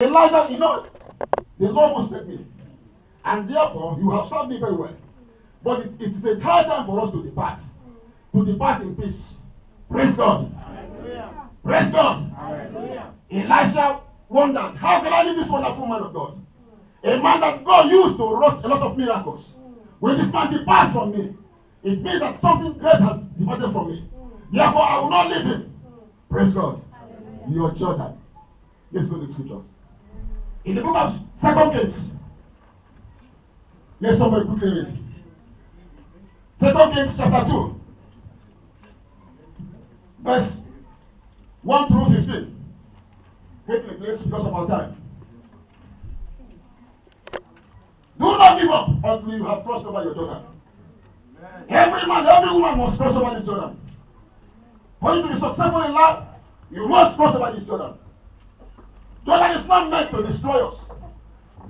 Elijah, the Lord will save me. And therefore, you have served me very well. But it is a time for us to depart. To depart in peace. Praise God. Hallelujah. Praise God. Hallelujah. Elijah wondered, how can I leave this wonderful man of God? A man that God used to wrought a lot of miracles. When this man departs from me, it means that something great has departed from me. Therefore, I will not leave him. Praise God. Your Jordan. Let's go to the scriptures. In the book of 2 Kings. Let's somebody quickly read. 2 Kings chapter 2. Verse 1 through 15. Quickly, please, because of our time. Do not give up until you have crossed over your Jordan. Every man, every woman must cross over this Jordan. For you to be successful in life, you must cross over this Jordan. Jordan is not meant to destroy us.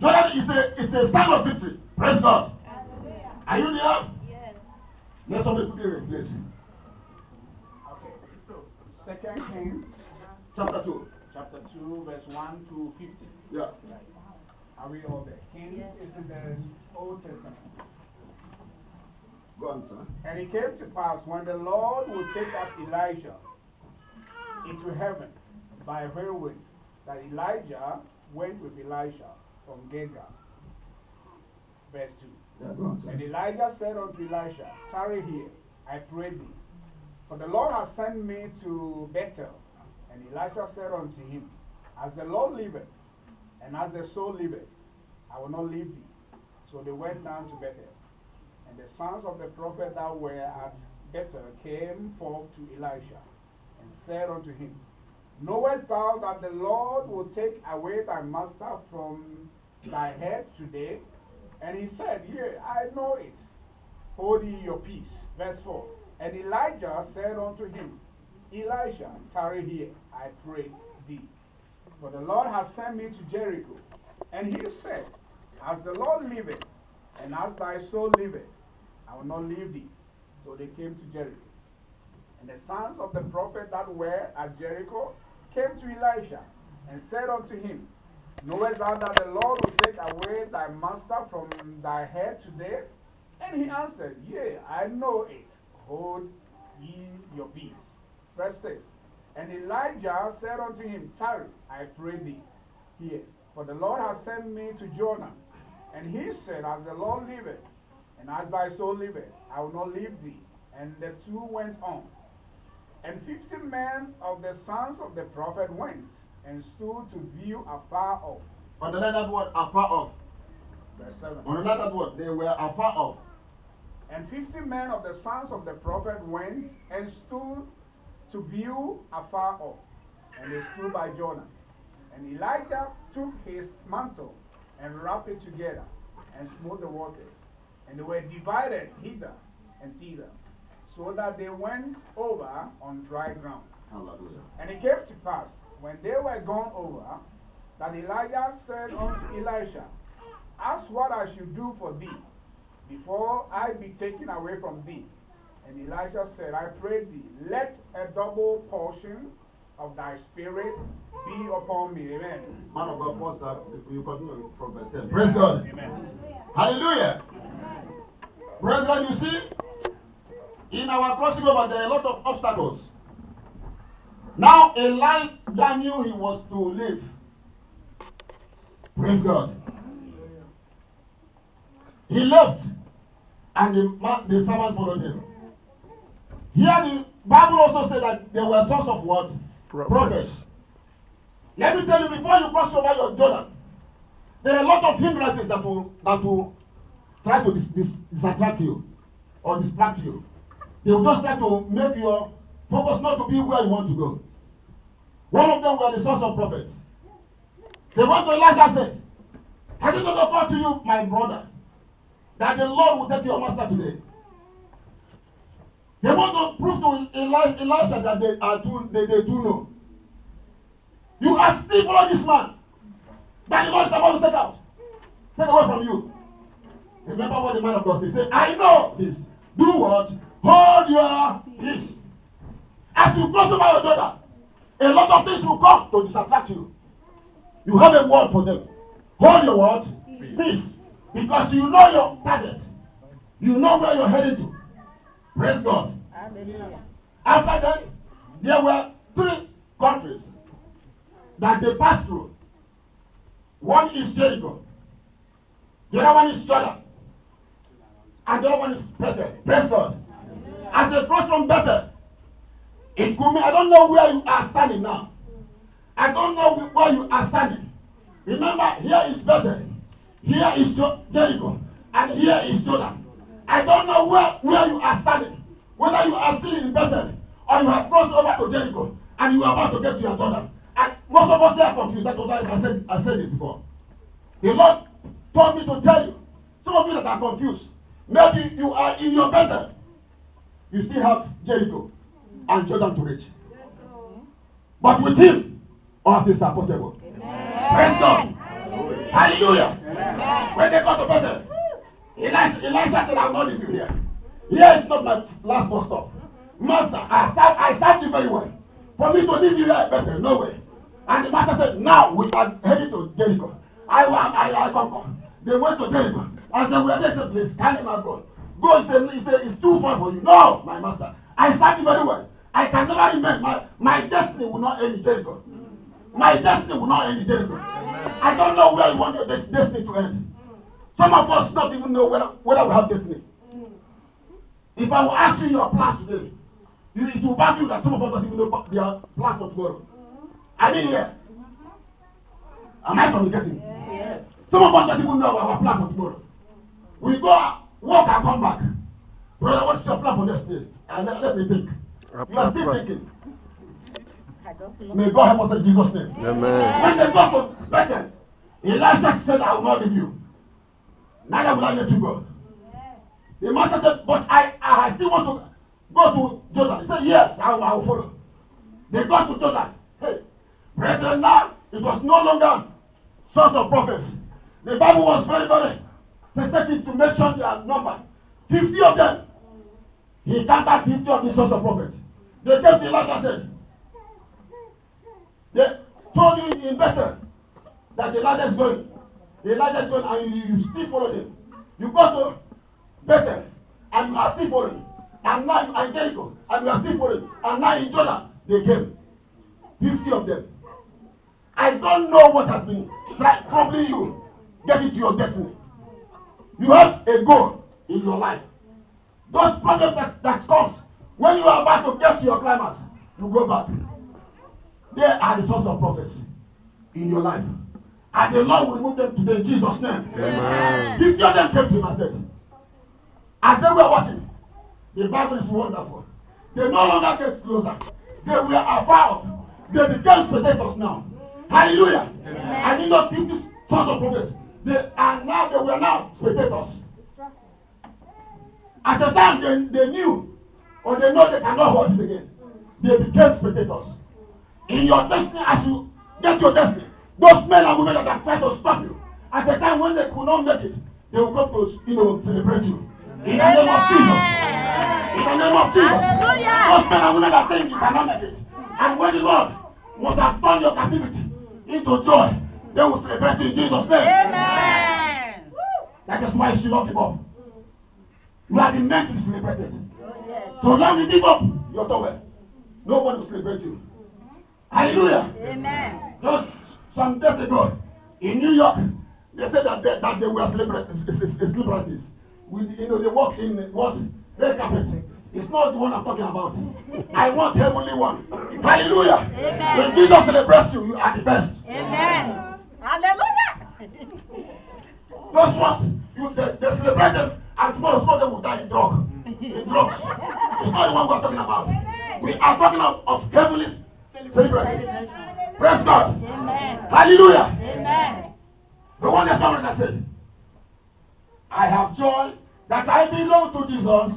Jordan is a sign of victory. Praise God. Are you there? Yes. Let somebody quickly read, please. Okay, so 2 Kings chapter 2. Chapter 2, verse 1 to 15. Yeah. Are we all there? Kings is in the Old Testament. Go on, sir. And it came to pass when the Lord would take up Elijah into heaven by a whirlwind, that Elijah went with Elisha from Gilgal. Verse 2. Yeah, go on, sir. And Elijah said unto Elisha, tarry here, I pray thee, for the Lord hath sent me to Bethel. And Elisha said unto him, as the Lord liveth, and as the soul liveth, I will not leave thee. So they went down to Bethel. And the sons of the prophet that were at Bethel came forth to Elisha, and said unto him, knowest thou that the Lord will take away thy master from thy head today? And he said, yea, I know it. Hold ye your peace. Verse 4. And Elijah said unto him, Elisha, tarry here, I pray thee. For the Lord hath sent me to Jericho. And he said, as the Lord liveth, and as thy soul liveth, I will not leave thee. So they came to Jericho. And the sons of the prophet that were at Jericho came to Elisha, and said unto him, knowest thou that the Lord will take away thy master from thy head today? And he answered, yea, I know it. Hold ye your peace. Verse 6. And Elijah said unto him, tarry, I pray thee, here, for the Lord hath sent me to Jordan. And he said, as the Lord liveth, and as thy soul liveth, I will not leave thee. And the two went on. And 50 men of the sons of the prophet went, and stood to view afar off. Underline that word, afar off. Verse 7. Underline that word, they were afar off. And 50 men of the sons of the prophet went, and stood to view afar off. And they stood by Jordan. And Elijah took his mantle, and wrapped it together, and smote the waters. And they were divided hither and thither, so that they went over on dry ground. Hallelujah. And it came to pass, when they were gone over, that Elijah said unto Elisha, ask what I should do for thee, before I be taken away from thee. And Elisha said, I pray thee, let a double portion of thy spirit be upon me. Amen. Man of God, what's that? You continue from verse 10. Praise God. Amen. Hallelujah. Praise God, you see, in our crossing over, there are a lot of obstacles. Now, Elijah knew he was to live. Praise God. He left, and the servants followed him. Here, the Bible also said that there were sons of what? Prophets. Let me tell you, before you cross over your Jordan, there are a lot of hindrances that will try to distract you or distract you. They will just try to make your focus not to be where you want to go. One of them were the sons of prophets. They went to Elijah and said, has it not occurred to you, my brother, that the Lord will take your master today? They want to prove to Elisha that they do know. You are still following this man that the Lord is about to take away from you. Remember what the man of God said. He said, I know this. Do what? Hold your peace. As you cross over your daughter, a lot of things will come to distract you. You have a word for them. Hold your word. Peace. Because you know your target. You know where you're headed to. Praise God. After that, there were 3 countries that they passed through. One is Jericho. The other one is Jordan. And the other one is Bethel. Praise God. As they cross from Bethel, it could mean, I don't know where you are standing now. I don't know where you are standing. Remember, here is Bethel. Here is Jericho. And here is Jordan. I don't know where you are standing. Whether you are still in Bethel or you have crossed over to Jericho and you are about to get to your Jordan. And most of us are confused. That's what I said it before. The Lord told me to tell you, some of you that are confused, maybe you are in your Bethel. You still have Jericho and Jordan to reach. But with him, all things are possible. Praise God. Hallelujah. When they got to Bethel, Elijah said, I'll not leave you here. Here is not my last bus stop. Master, I served you very well. For me to leave you here, Bethel, no way. And the master said, now we are heading to Jericho. I conquer. They went to Jericho. And they were there, said, please, carry my God. Go, he said, it's too far for you. No, my master. I served you very well. I can never remember. My destiny will not end in Jericho. My destiny will not end in Jericho. I don't know where you want your destiny to end. Some of us don't even know whether we have destiny. If I will ask you your plans today, it will back you that some of us don't even know their plans for tomorrow. I mean, here. Am I communicating? Yes. Some of us don't even know our plan for tomorrow. We go walk and come back. Brother, what's your plan for next day? And let me think. You are still thinking. May God help us in Jesus' name. Amen. When they got to Bethel, Elijah said, I will not leave you. Neither will I let you go. The master said, but I still want to go to Jordan. He said, yes, I will follow. They got to Jordan. Hey, brethren, now it was no longer sons of prophets. The Bible was very, very specific to mention their number. 50 of them. He counted 50 of the sons of prophets. They came to Elijah and said, they told you in Bethel that Elijah is going. Elijah is going and you still follow him. You go to Bethel and you are still following. And now you are in Jericho and you are still following. And now in Jordan, they came. 50 of them. I don't know what has been troubling you getting to your destiny. You have a goal in your life. Those problems that comes when you are about to get to your climax, you go back. They are the source of prophecy in your life. And the Lord will remove them today in Jesus' name. Amen. 50 of them came to him and said, as they were watching, the Bible is wonderful. They no longer get closer. They were afar. They became spectators now. Hallelujah. Amen. And in those 50 sons of prophets, they were now spectators. At the time they knew, or they know they cannot hold it again. They became spectators. In your destiny, as you get your destiny, those men and women that are trying to stop you, at the time when they could not make it, they will come to celebrate you. In the name of Jesus. In the name of Jesus. Hallelujah. Those men and women that think you cannot make it. And when the Lord must have turned your captivity into joy, they will celebrate you in Jesus' name. Amen. That is why you should not give up. You are the meant to be celebrated. So long you give up your towel, no one will celebrate you. Hallelujah. Amen. Just some days ago in New York, they said that they were celebrities. They walk in what red carpet. It's not the one I'm talking about. I want heavenly one. Hallelujah. Amen. When Jesus celebrates you, you are the best. Amen. Hallelujah. Those ones, they celebrate them, and tomorrow some of them will die in drugs. It's not the one we're talking about. We are talking of heavenly celebration. Praise God. Amen. Hallelujah. Amen. The one that said, I have joy that I belong to Jesus.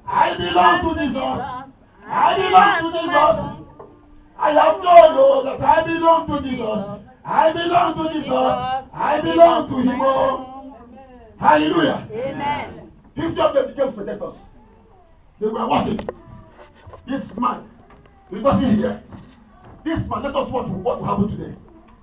I belong to Jesus. I belong to Jesus. I have joy, Lord, that I belong to Jesus. I belong to Jesus. I belong to Him. Hallelujah. Amen. 50 of them became spectators. They were watching. This man, he wasn't here. This man, let us watch what will happen today.